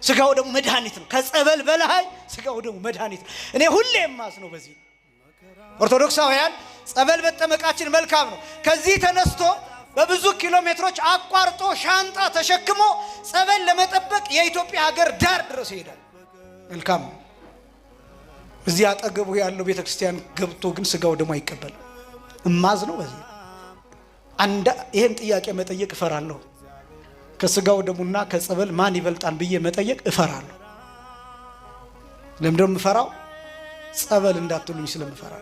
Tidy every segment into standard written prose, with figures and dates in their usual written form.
ስጋው ደግሞ መድኃኒት ነው። ከጸበል በላይ ስጋው ደግሞ መድኃኒት ነው። እኔ ሁሌም ማስነው በዚህ ኦርቶዶክሳውያን ጸበል መጠመቃችን መልካም ነው። ከዚህ ተነስቶ በብዙ ኪሎ ሜትሮች አቋርጦ ሻንጣ ተሸክሞ ጸበል ለመጠበቅ የኢትዮጵያ ሀገር ዳር ድረስ ይሄዳል። መልካም ነው። እዚህ አጠገቡ ያለው ቤተክርስቲያን ገብቶ ግን ስጋው ደግሞ አይቀበልም። እማዝ ነው በዚህ ይሄን ጥያቄ መጠየቅ እፈራለሁ። ከስጋው ደሙና ከጸበል ማን ይበልጣል ብዬ መጠየቅ እፈራለሁ። ለምንድነው የምፈራው? ጸበል እንዳትሉኝ ስለምፈራ።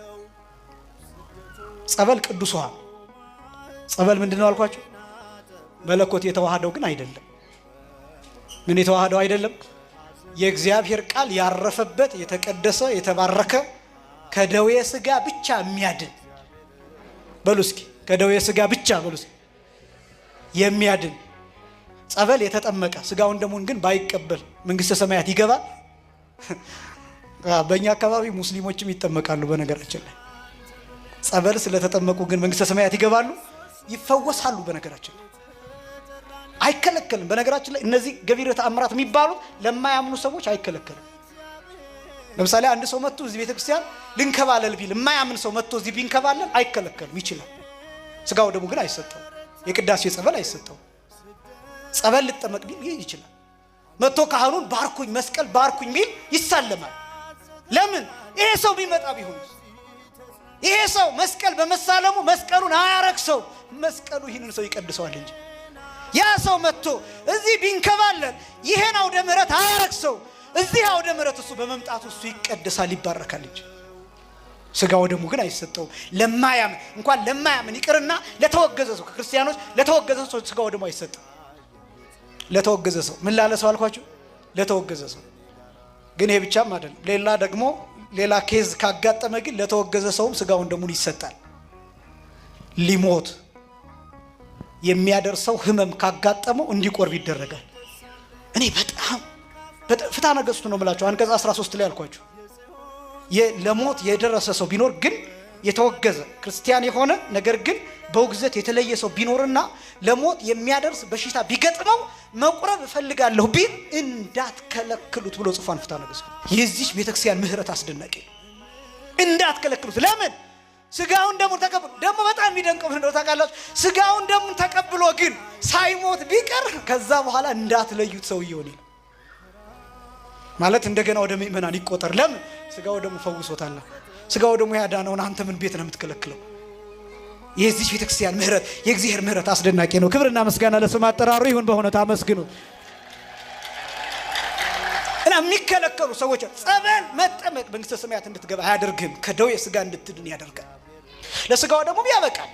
ጸበል ቅዱስ ውሃ፣ ጸበል ምንድነው አልኳችሁ? መለኮት የተዋሃደው ግን አይደለም። ምን የተዋሃደው አይደለም? የእግዚአብሔር ቃል ያረፈበት የተቀደሰ የተባረከ ከደዌ ስጋ ብቻ የሚያድን በሉ እስኪ፣ ከደዌ ስጋ ብቻ በሉ እስኪ የሚያድን ጸበል የተጠመቀ ስጋውን ደሙን ግን ባይቀበል መንግስተ ሰማያት ይገባል? በእኛ አካባቢ ሙስሊሞችም ይጠመቃሉ። በነገራችን ላይ ጸበል ስለተጠመቁ ግን መንግስተ ሰማያት ይገባሉ፣ ይፈወሳሉ። በነገራችን ላይ አይከለከልም። በነገራችን ላይ እነዚህ ገቢረ ተአምራት የሚባሉት ለማያምኑ ሰዎች አይከለከልም። ለምሳሌ አንድ ሰው መጥቶ እዚህ ቤተክርስቲያን ልንከባለል ቢል የማያምን ሰው መጥቶ እዚህ ቢንከባለል አይከለከልም፣ ይችላል። ስጋው ደሙ ግን አይሰጠው። የቅዳሴ ጸበል አይሰጠው። ጸበል ልጠመቅ ቢል ይችላል። መጥቶ ካህኑን ባርኩኝ መስቀል ባርኩኝ ቢል ይሳለማል። ለምን? ይሄ ሰው ቢመጣ ቢሆን ይሄ ሰው መስቀል በመሳለሙ መስቀሉን አያረክሰው፣ መስቀሉ ይህንን ሰው ይቀድሰዋል እንጂ ያ ሰው መጥቶ እዚህ ቢንከባለል ይሄን አውደ ምሕረት አያረክሰው። እዚህ አውደ ምሕረት እሱ በመምጣቱ እሱ ይቀደሳል፣ ይባረካል እንጂ ስጋው ደሙ ግን አይሰጠው። ለማያምን እንኳን ለማያምን ይቅርና ለተወገዘ ሰው ከክርስቲያኖች ለተወገዘ ሰው ስጋው ደሙ አይሰጥም። ለተወገዘ ሰው ምን ላለ ሰው አልኳችሁ? ለተወገዘ ሰው። ግን ይሄ ብቻም አይደለም። ሌላ ደግሞ ሌላ ኬዝ ካጋጠመ ግን ለተወገዘ ሰውም ስጋውን ደሙን ይሰጣል። ሊሞት የሚያደርሰው ህመም ካጋጠመው እንዲቆርብ ይደረጋል። እኔ በጣም ፍትሐ ነገሥቱ ነው የምላችሁ አንቀጽ 13 ላይ አልኳችሁ። ለሞት የደረሰ ሰው ቢኖር ግን የተወገዘ ክርስቲያን የሆነ ነገር ግን በውግዘት የተለየ ሰው ቢኖርና ለሞት የሚያደርስ በሽታ ቢገጥመው መቁረብ እፈልጋለሁ ቢል እንዳትከለክሉት ብሎ ጽፏን ፍትሐ ነገሥቱ። የዚህ ቤተክርስቲያን ምህረት አስደናቂ እንዳትከለክሉት። ለምን? ስጋውን ደሙን ተቀብሎ ደግሞ በጣም የሚደንቀው እንደው ታውቃላችሁ፣ ስጋውን ደሙን ተቀብሎ ግን ሳይሞት ቢቀር ከዛ በኋላ እንዳትለዩት ሰውየው ነው ማለት እንደገና ወደ ምእመናን ይቆጠር። ለምን? ስጋው ደሙ ፈውሶታል። ስጋው ደሙ ያዳነውን አንተ ምን ቤት ነው የምትከለክለው? የዚህ ቤተክርስቲያን ምህረት የእግዚአብሔር ምህረት አስደናቂ ነው። ክብርና ምስጋና ለስሙ አጠራሩ ይሁን። በእውነት አመስግኑ። እና የሚከለከሉ ሰዎች ጸበል መጠመቅ መንግስተ ሰማያት እንድትገባ አያደርግም፣ ከደዌ ስጋ እንድትድን ያደርጋል። ለስጋው ደግሞ ያበቃል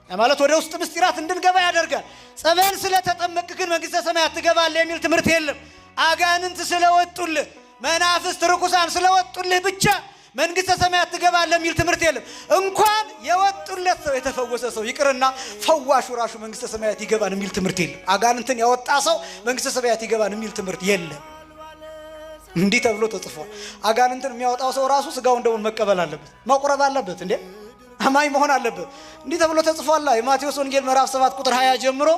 ማለት ወደ ውስጥ ምስጢራት እንድንገባ ያደርጋል። ጸበል ስለተጠመቅ ግን መንግስተ ሰማያት ትገባለህ የሚል ትምህርት የለም። አጋንንት ስለወጡልህ መናፍስት ርኩሳን ስለወጡልህ ብቻ መንግስተ ሰማያት ትገባለህ የሚል ትምህርት የለም። እንኳን የወጡለት ሰው የተፈወሰ ሰው ይቅርና ፈዋሹ ራሱ መንግስተ ሰማያት ይገባል የሚል ትምህርት የለም። አጋንንትን ያወጣ ሰው መንግስተ ሰማያት ይገባል የሚል ትምህርት የለም። እንዲህ ተብሎ ተጽፏል። አጋንንትን የሚያወጣው ሰው ራሱ ስጋውን ደሙን መቀበል አለበት፣ መቁረብ አለበት፣ እንዴ አማኝ መሆን አለበት። እንዲህ ተብሎ ተጽፏል። የማቴዎስ ወንጌል ምዕራፍ 7 ቁጥር 20 ጀምሮ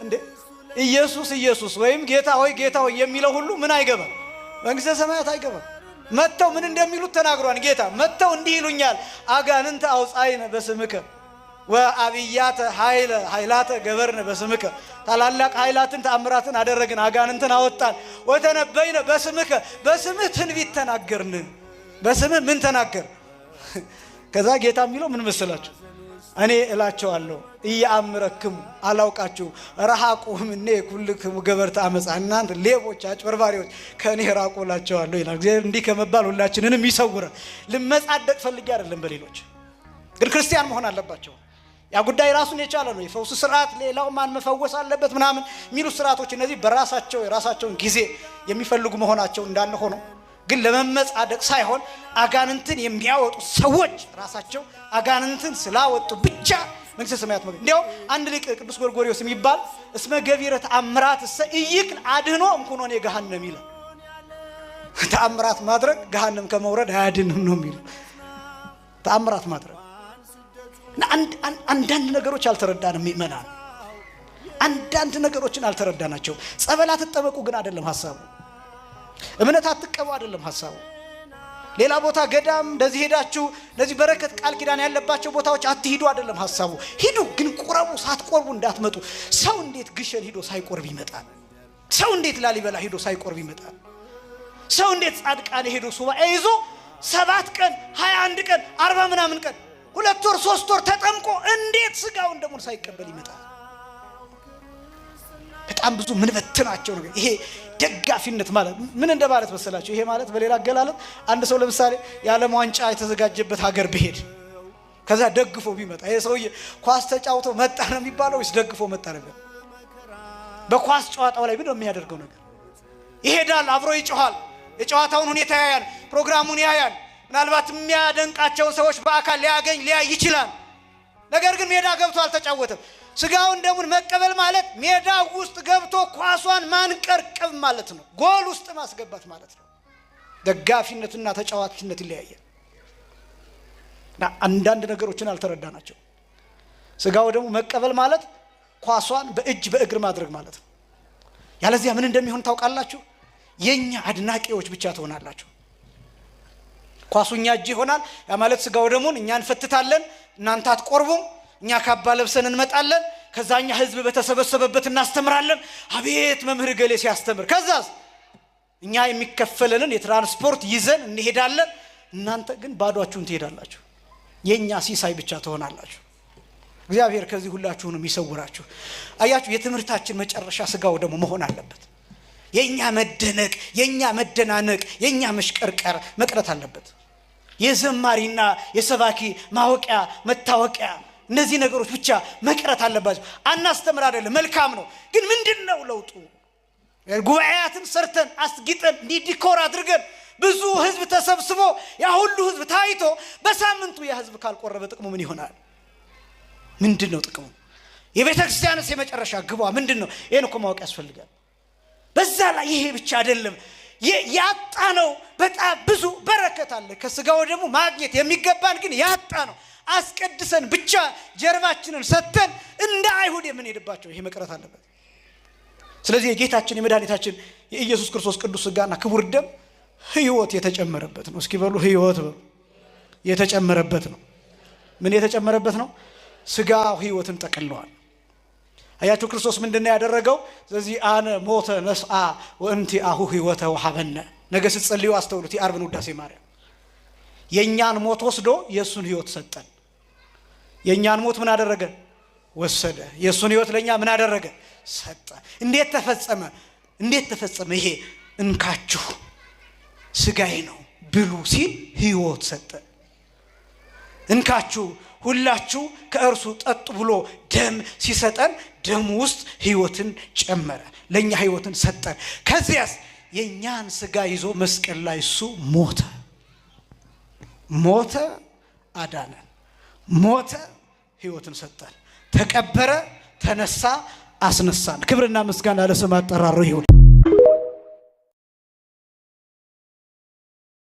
እንዴ ኢየሱስ ኢየሱስ ወይም ጌታ ሆይ ጌታ ሆይ የሚለው ሁሉ ምን አይገባም? መንግስተ ሰማያት አይገባም። መተው ምን እንደሚሉት ተናግሯል። ጌታ መተው እንዲህ ይሉኛል፣ አጋንንት አውጻይነ በስምከ ወአብያተ ኃይላተ ገበርነ በስምከ፣ ታላላቅ ኃይላትን ተአምራትን አደረግን፣ አጋንንትን አወጣን። ወተነበይነ በስምከ፣ በስምህ ትንቢት ተናገርን። በስምህ ምን ተናገር? ከዛ ጌታ የሚለው ምን መሰላችሁ? እኔ እላቸዋለሁ እያአምረክሙ አላውቃችሁ ረሃቁ እምኔ ኩልክሙ ገበርተ አመፃ፣ እናንተ ሌቦች አጭበርባሪዎች ከእኔ ራቁ እላቸዋለሁ ይላል። እግዚአብሔር እንዲህ ከመባል ሁላችንንም ይሰውረን። ልመጻደቅ ፈልጌ አይደለም በሌሎች ግን ክርስቲያን መሆን አለባቸው። ያ ጉዳይ ራሱን የቻለ ነው። የፈውስ ስርዓት ሌላው ማን መፈወስ አለበት ምናምን የሚሉ ስርዓቶች እነዚህ በራሳቸው የራሳቸውን ጊዜ የሚፈልጉ መሆናቸው እንዳለ ሆኖ ግን ለመመጻደቅ ሳይሆን አጋንንትን የሚያወጡ ሰዎች ራሳቸው አጋንንትን ስላወጡ ብቻ መንግስተ ሰማያት መግባት። እንዲያው አንድ ሊቅ ቅዱስ ጎርጎርዮስ የሚባል እስመ ገቢረ ተአምራት ኢይክል አድኅኖ እምኩነኔ ገሃነም ይላል። ተአምራት ማድረግ ገሃነም ከመውረድ አያድንም ነው የሚለው። ተአምራት ማድረግ አንዳንድ ነገሮች አልተረዳንም ምእመናን፣ አንዳንድ ነገሮችን አልተረዳናቸው። ጸበላት ተጠመቁ ግን አይደለም ሐሳቡ። እምነት አትቀበሉ አይደለም ሐሳቡ። ሌላ ቦታ ገዳም እንደዚህ ሄዳችሁ እንደዚህ በረከት ቃል ኪዳን ያለባቸው ቦታዎች አትሂዱ አይደለም ሐሳቡ። ሂዱ ግን ቁረቡ፣ ሳትቆርቡ እንዳትመጡ። ሰው እንዴት ግሸን ሂዶ ሳይቆርብ ይመጣል? ሰው እንዴት ላሊበላ ሂዶ ሳይቆርብ ይመጣል? ሰው እንዴት ጻድቃኔ ሄዶ ሱባኤ ይዞ 7 ቀን 21 ቀን 40 ምናምን ቀን 2 ወር 3 ወር ተጠምቆ እንዴት ስጋውን ደሙን ሳይቀበል ይመጣል? በጣም ብዙ ምን በትናቸው ነገር። ይሄ ደጋፊነት ማለት ምን እንደማለት መሰላችሁ? ይሄ ማለት በሌላ አገላለጥ አንድ ሰው ለምሳሌ የዓለም ዋንጫ የተዘጋጀበት ሀገር ቢሄድ ከዛ ደግፎ ቢመጣ ይሄ ሰውዬ ኳስ ተጫውቶ መጣ ነው የሚባለው ወይስ ደግፎ መጣ ነው? በኳስ ጨዋታው ላይ ምንድነው የሚያደርገው ነገር? ይሄዳል፣ አብሮ ይጮሃል፣ የጨዋታውን ሁኔታ ያያል፣ ፕሮግራሙን ያያል። ምናልባት የሚያደንቃቸውን ሰዎች በአካል ሊያይ ይችላል። ነገር ግን ሜዳ ገብቶ አልተጫወተም። ስጋውን ደሙን መቀበል ማለት ሜዳ ውስጥ ገብቶ ኳሷን ማንቀርቀብ ማለት ነው። ጎል ውስጥ ማስገባት ማለት ነው። ደጋፊነትና ተጫዋችነት ይለያያል። አንዳንድ ነገሮችን አልተረዳናቸው። ስጋው ደሙ መቀበል ማለት ኳሷን በእጅ በእግር ማድረግ ማለት ነው። ያለዚያ ምን እንደሚሆን ታውቃላችሁ? የኛ አድናቂዎች ብቻ ትሆናላችሁ። ኳሱኛ እጅ ይሆናል። ያ ማለት ስጋው ደሙን እኛ እንፈትታለን፣ እናንተ አትቆርቡም። እኛ ካባ ለብሰን እንመጣለን። ከዛኛ ህዝብ በተሰበሰበበት እናስተምራለን። አቤት መምህር ገሌ ሲያስተምር። ከዛስ እኛ የሚከፈለንን የትራንስፖርት ይዘን እንሄዳለን። እናንተ ግን ባዷችሁን ትሄዳላችሁ። የኛ ሲሳይ ብቻ ትሆናላችሁ። እግዚአብሔር ከዚህ ሁላችሁንም ይሰውራችሁ። አያችሁ፣ የትምህርታችን መጨረሻ ስጋው ደሙ መሆን አለበት። የኛ መደነቅ፣ የኛ መደናነቅ፣ የኛ መሽቀርቀር መቅረት አለበት። የዘማሪና የሰባኪ ማወቂያ መታወቂያ እነዚህ ነገሮች ብቻ መቅረት አለባቸው። አናስተምር አይደለም፣ መልካም ነው። ግን ምንድነው ለውጡ? ጉባኤያትን ሰርተን አስጊጠን ዲኮር አድርገን ብዙ ህዝብ ተሰብስቦ ያ ሁሉ ህዝብ ታይቶ በሳምንቱ ያ ህዝብ ካልቆረበ ጥቅሙ ምን ይሆናል? ምንድነው ጥቅሙ? የቤተ ክርስቲያንስ የመጨረሻ ግቧ ምንድነው? ይሄን እኮ ማወቅ ያስፈልጋል። በዛ ላይ ይሄ ብቻ አይደለም፣ ያጣነው በጣም ብዙ በረከት አለ። ከስጋው ደግሞ ማግኘት የሚገባን ግን ያጣነው አስቀድሰን ብቻ ጀርባችንን ሰተን እንደ አይሁድ የምንሄድባቸው ይሄ መቅረት አለበት። ስለዚህ የጌታችን የመድኃኒታችን የኢየሱስ ክርስቶስ ቅዱስ ስጋና ክቡር ደም ህይወት የተጨመረበት ነው። እስኪ በሉ ህይወት በሉ። የተጨመረበት ነው። ምን የተጨመረበት ነው? ስጋው ህይወትን ጠቅልሏል። አያችሁ ክርስቶስ ምንድነው ያደረገው? ስለዚህ አነ ሞተ ነስአ ወእንቲ አሁ ህይወተ ወሀበነ። ነገ ስትጸልዩ አስተውሉት። የዓርብን ውዳሴ ማርያም የኛን ሞት ወስዶ የሱን ህይወት ሰጠን። የኛን ሞት ምን አደረገ? ወሰደ። የሱን ህይወት ለኛ ምን አደረገ? ሰጠ። እንዴት ተፈጸመ? እንዴት ተፈጸመ? ይሄ እንካችሁ ስጋዬ ነው ብሉ ሲል ህይወት ሰጠ። እንካችሁ ሁላችሁ ከእርሱ ጠጡ ብሎ ደም ሲሰጠን ደም ውስጥ ህይወትን ጨመረ፣ ለኛ ህይወትን ሰጠን። ከዚያስ የኛን ስጋ ይዞ መስቀል ላይ እሱ ሞተ። ሞተ፣ አዳነን። ሞተ፣ ህይወትን ሰጠን። ተቀበረ፣ ተነሳ፣ አስነሳን። ክብርና ምስጋና ለስሙ አጠራሩ ይሁን።